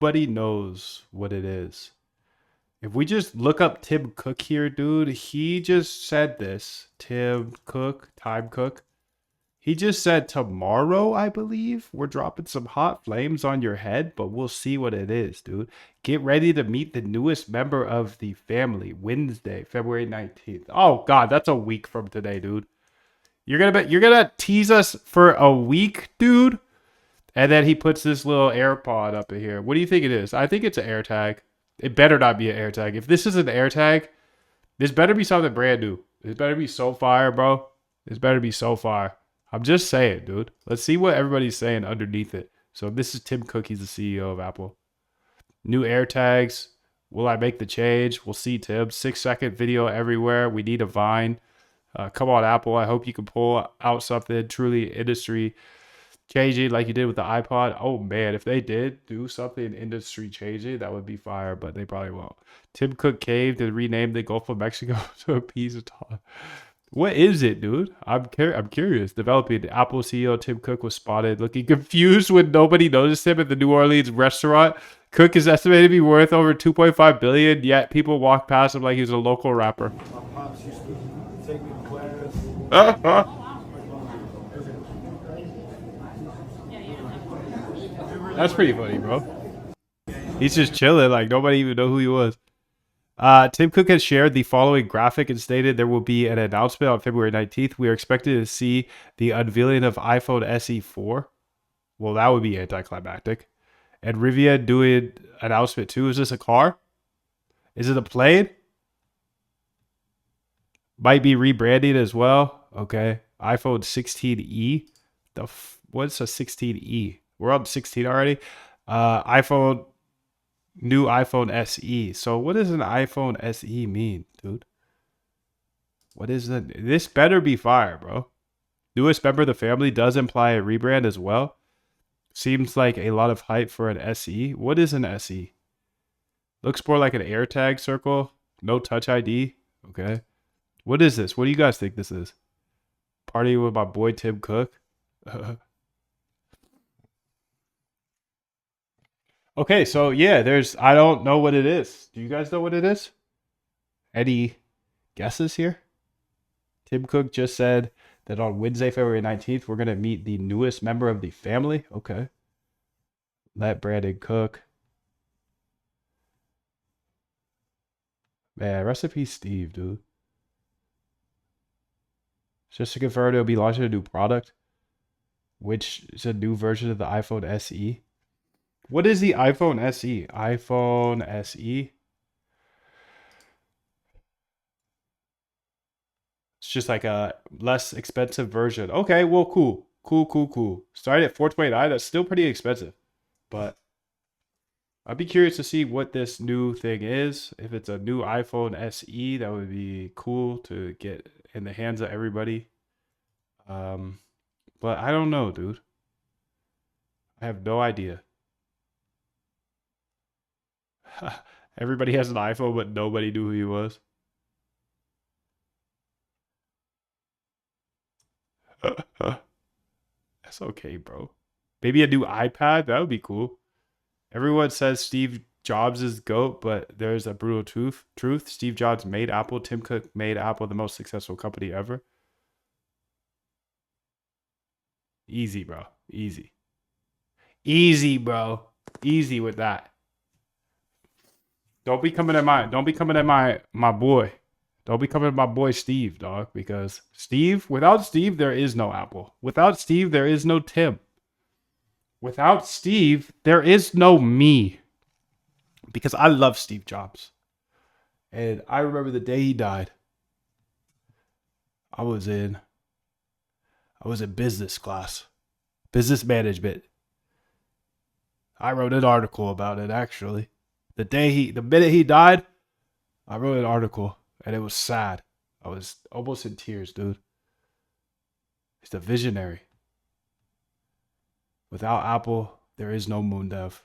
Nobody knows what it is. If we just look up Tim Cook here, dude, he just said this. Tim Cook, Time Cook. He just said tomorrow, I believe, we're dropping some hot flames on your head, but we'll see what it is, dude. Get ready to meet the newest member of the family, Wednesday, February 19th. Oh god, that's a week from today, dude. You're gonna tease us for a week, dude? And then he puts this little AirPod up in here. What do you think it is? I think it's an AirTag. It better not be an AirTag. If this is an AirTag, this better be something brand new. This better be so fire, bro. This better be so fire. I'm just saying, dude. Let's see what everybody's saying underneath it. So this is Tim Cook. He's the CEO of Apple. New AirTags. Will I make the change? We'll see, Tim. 6-second video everywhere. We need a Vine. Come on, Apple. I hope you can pull out something truly industry changing like you did with the iPod. Oh, man. If they did do something industry changing, that would be fire, but they probably won't. Tim Cook caved and renamed the Gulf of Mexico to a piece of time. What is it, dude? I'm curious. Developing Apple CEO Tim Cook was spotted looking confused when nobody noticed him at the New Orleans restaurant. Cook is estimated to be worth over $2.5 billion, yet people walk past him like he's a local rapper. My pops used to take me to class. That's pretty funny, bro. He's just chilling, like nobody even know who he was. Tim Cook has shared the following graphic and stated there will be an announcement on February 19th. We are expected to see the unveiling of iPhone SE 4. Well, that would be anticlimactic. And Rivian doing announcement too. Is this a car? Is it a plane? Might be rebranding as well. Okay. iPhone 16e. What's a 16e? We're on 16 already. New iPhone SE. So what does an iPhone SE mean, dude? What is that? This better be fire, bro. Newest member of the family does imply a rebrand as well. Seems like a lot of hype for an SE. What is an SE? Looks more like an AirTag circle. No Touch ID. Okay. What is this? What do you guys think this is? Party with my boy Tim Cook. Okay, so yeah, I don't know what it is. Do you guys know what it is? Any guesses here? Tim Cook just said that on Wednesday, February 19th, we're going to meet the newest member of the family. Okay. Let Brandon cook. Man, recipe Steve, dude. Just to confirm, it'll be launching a new product, which is a new version of the iPhone SE. What is the iPhone SE? iPhone SE. It's just like a less expensive version. Okay, well, cool. Cool. Starting at $429. That's still pretty expensive. But I'd be curious to see what this new thing is. If it's a new iPhone SE, that would be cool to get in the hands of everybody. But I don't know, dude. I have no idea. Everybody has an iPhone, but nobody knew who he was. That's okay, bro. Maybe a new iPad. That would be cool. Everyone says Steve Jobs is GOAT, but there's a brutal truth. Steve Jobs made Apple. Tim Cook made Apple the most successful company ever. Easy, bro. Easy. Easy, bro. Easy with that. Don't be coming at my boy. Don't be coming at my boy Steve, dog, because without Steve, there is no Apple. Without Steve, there is no Tim. Without Steve, there is no me. Because I love Steve Jobs. And I remember the day he died. I was in business class. Business management. I wrote an article about it, actually. The minute he died, I wrote an article, and it was sad. I was almost in tears, dude. He's a visionary. Without Apple, there is no moon dev.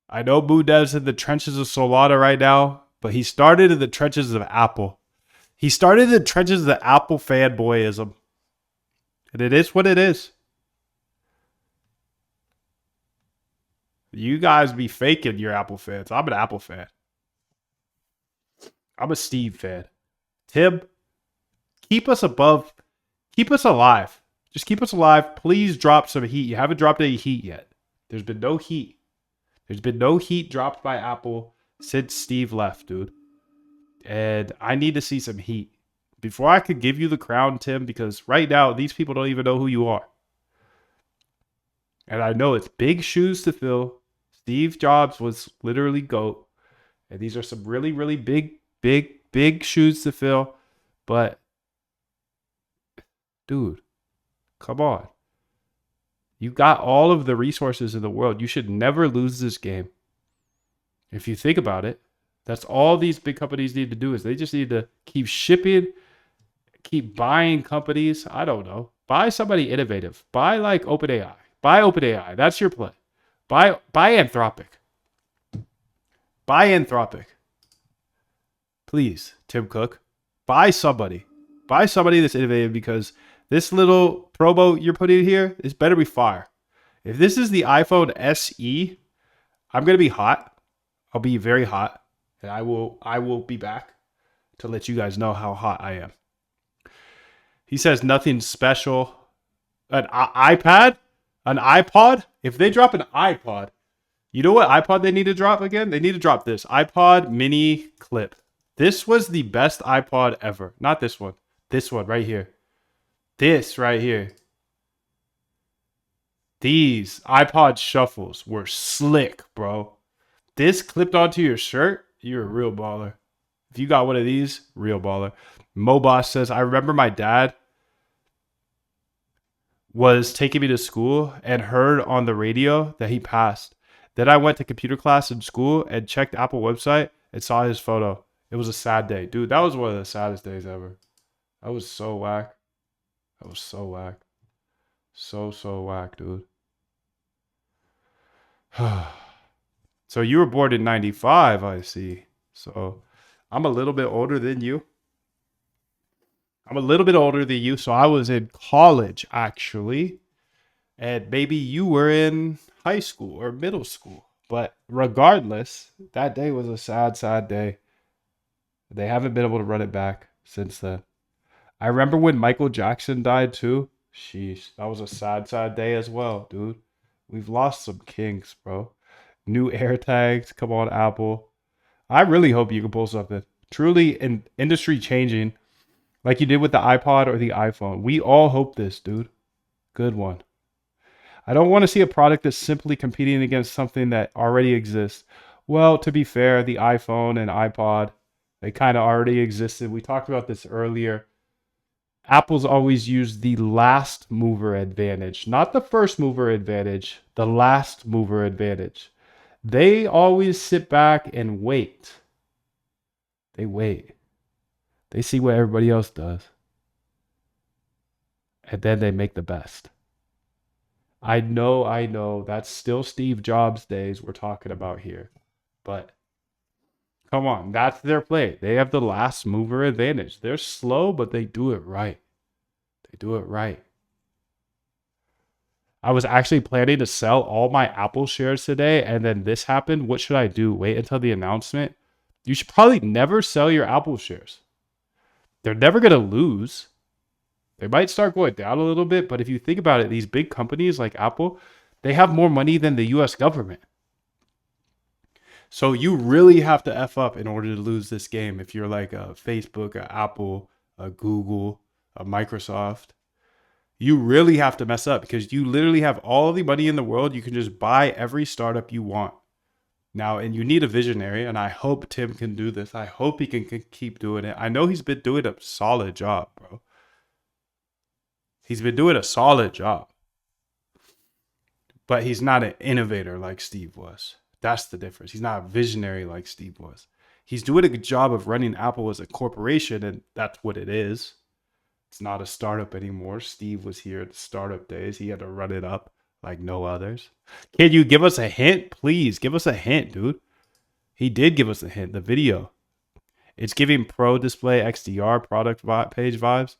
I know moon dev's in the trenches of Solana right now, but he started in the trenches of Apple. He started in the trenches of the Apple fanboyism. And it is what it is. You guys be faking your Apple fans. I'm an Apple fan. I'm a Steve fan. Tim, keep us above, keep us alive. Just keep us alive. Please drop some heat. You haven't dropped any heat yet. There's been no heat. There's been no heat dropped by Apple since Steve left, dude. And I need to see some heat before I could give you the crown, Tim, because right now these people don't even know who you are. And I know it's big shoes to fill. Steve Jobs was literally GOAT. And these are some really, really big shoes to fill. But, dude, come on. You got all of the resources in the world. You should never lose this game. If you think about it, that's all these big companies need to do is they just need to keep shipping, keep buying companies. I don't know. Buy somebody innovative. Buy like OpenAI. Buy OpenAI. That's your play. Buy Anthropic. Buy Anthropic. Please, Tim Cook. Buy somebody. Buy somebody that's innovative because this little promo you're putting here is better be fire. If this is the iPhone SE, I'm gonna be hot. I'll be very hot. And I will be back to let you guys know how hot I am. He says nothing special. An iPad? An iPod? If they drop an iPod, you know what iPod they need to drop again? They need to drop this. iPod mini clip. This was the best iPod ever. Not this one. This one right here. This right here. These iPod shuffles were slick, bro. This clipped onto your shirt, you're a real baller. If you got one of these, real baller. Moboss says, I remember my dad was taking me to school and heard on the radio that he passed. Then I went to computer class in school and checked Apple website and saw his photo. It was a sad day. Dude, that was one of the saddest days ever. That was so whack. That was so whack. So whack, dude. So you were born in 95, I see. So I'm a little bit older than you. So I was in college, actually. And maybe you were in high school or middle school. But regardless, that day was a sad day. They haven't been able to run it back since then. I remember when Michael Jackson died too. Sheesh, that was a sad day as well, dude. We've lost some kings, bro. New AirTags, come on, Apple. I really hope you can pull something truly industry changing, like you did with the iPod or the iPhone. We all hope this, dude. Good one. I don't want to see a product that's simply competing against something that already exists. Well, to be fair, the iPhone and iPod, they kind of already existed. We talked about this earlier. Apple's always used the last mover advantage, not the first mover advantage, the last mover advantage. They always sit back and wait. They wait. They see what everybody else does. And then they make the best. I know, that's still Steve Jobs days we're talking about here. But come on, that's their play. They have the last mover advantage. They're slow, but they do it right. They do it right. I was actually planning to sell all my Apple shares today, and then this happened. What should I do? Wait until the announcement? You should probably never sell your Apple shares. They're never going to lose. They might start going down a little bit, but if you think about it, these big companies like Apple, they have more money than the US government. So you really have to F up in order to lose this game if you're like a Facebook, a Apple, a Google, a Microsoft. You really have to mess up because you literally have all the money in the world. You can just buy every startup you want. Now, and you need a visionary, and I hope Tim can do this. I hope he can keep doing it. I know he's been doing a solid job, bro. He's been doing a solid job. But he's not an innovator like Steve was. That's the difference. He's not a visionary like Steve was. He's doing a good job of running Apple as a corporation, and that's what it is. It's not a startup anymore. Steve was here at the startup days. He had to run it up like no others. Can you give us a hint? Please give us a hint, dude. He did give us a hint. The video. It's giving Pro Display XDR product page vibes.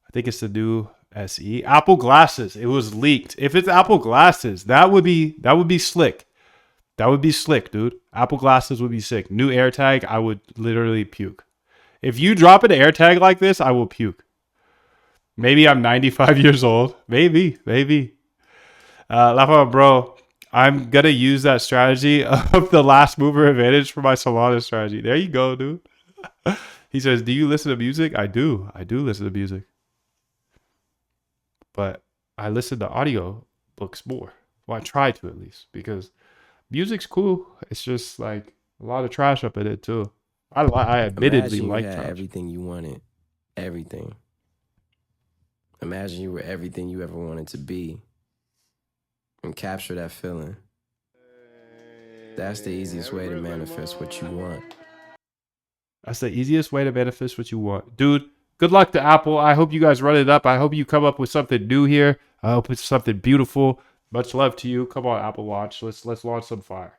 I think it's the new SE. Apple glasses. It was leaked. If it's Apple glasses, that would be slick. That would be slick, dude. Apple glasses would be sick. New AirTag, I would literally puke. If you drop an AirTag like this, I will puke. Maybe I'm 95 years old. Maybe. Lafa, bro, I'm going to use that strategy of the last mover advantage for my Solana strategy. There you go, dude. He says, do you listen to music? I do. I do listen to music. But I listen to audio books more. Well, I try to at least, because music's cool. It's just like a lot of trash up in it too. I admittedly Imagine you like had trash. everything you wanted. Everything. Imagine you were everything you ever wanted to be. And capture that feeling. That's the easiest way to manifest what you want. That's the easiest way to manifest what you want. Dude, good luck to Apple. I hope you guys run it up. I hope you come up with something new here. I hope it's something beautiful. Much love to you. Come on, Apple Watch. Let's launch some fire.